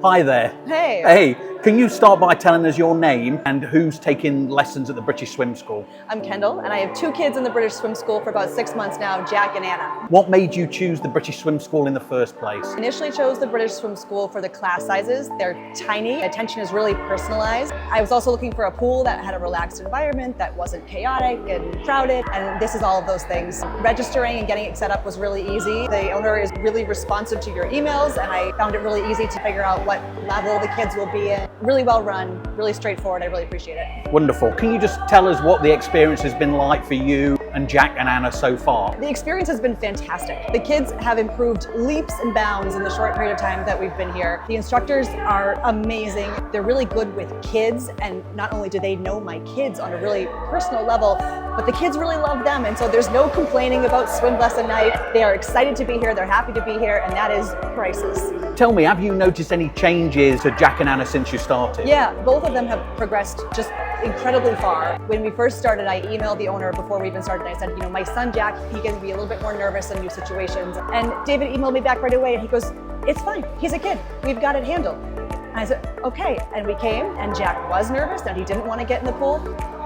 Hi there. Hey. Hey, can you start by telling us your name and who's taking lessons at the British Swim School? I'm Kendal, and I have two kids in the British Swim School for about 6 months now, Jack and Anna. What made you choose the British Swim School in the first place? Initially chose the British Swim School for the class sizes. They're tiny, attention is really personalized. I was also looking for a pool that had a relaxed environment, that wasn't chaotic and crowded, and this is all of those things. Registering and getting it set up was really easy. The owner is really responsive to your emails, and I found it really easy to figure out what level the kids will be in. Really well run, really straightforward. I really appreciate it. Wonderful. Can you just tell us what the experience has been like for you and Jack and Anna so far? The experience has been fantastic. The kids have improved leaps and bounds in the short period of time that we've been here. The instructors are amazing. They're really good with kids, and not only do they know my kids on a really personal level, but the kids really love them, and so there's no complaining about swim lesson night. They are excited to be here, they're happy to be here, and that is priceless. Tell me, have you noticed any changes to Jack and Anna since you started? Yeah, both of them have progressed just incredibly far. When we first started, I emailed the owner before we even started. I said, my son Jack, he can be a little bit more nervous in new situations. And David emailed me back right away, and he goes, "It's fine, he's a kid, we've got it handled." And I said, okay. And we came, and Jack was nervous, and he didn't want to get in the pool,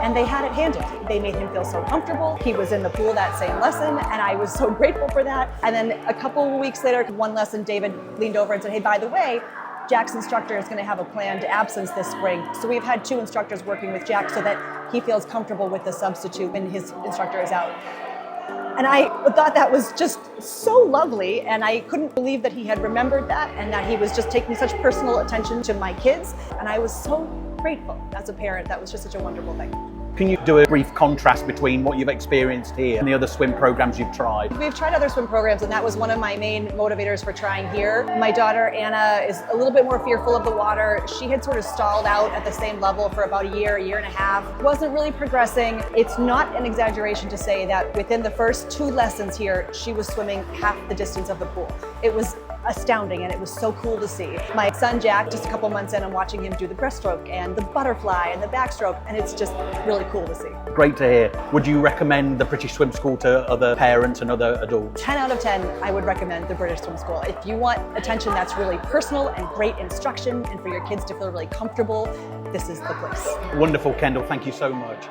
and they had it handled. They made him feel so comfortable. He was in the pool that same lesson, and I was so grateful for that. And then a couple of weeks later, one lesson, David leaned over and said, "Hey, by the way, Jack's instructor is going to have a planned absence this spring." So we've had 2 instructors working with Jack so that he feels comfortable with the substitute when his instructor is out. And I thought that was just so lovely, and I couldn't believe that he had remembered that and that he was just taking such personal attention to my kids. And I was so grateful as a parent. That was just such a wonderful thing. Can you do a brief contrast between what you've experienced here and the other swim programs you've tried? We've tried other swim programs, and that was one of my main motivators for trying here. My daughter, Anna, is a little bit more fearful of the water. She had sort of stalled out at the same level for about a year and a half. Wasn't really progressing. It's not an exaggeration to say that within the first 2 lessons here, she was swimming half the distance of the pool. It was astounding, and it was so cool to see. My son Jack, just a couple months in, I'm watching him do the breaststroke and the butterfly and the backstroke, and it's just really cool to see. Great to hear. Would you recommend the British Swim School to other parents and other adults? 10 out of 10, I would recommend the British Swim School. If you want attention that's really personal and great instruction, and for your kids to feel really comfortable, this is the place. Wonderful, Kendal. Thank you so much.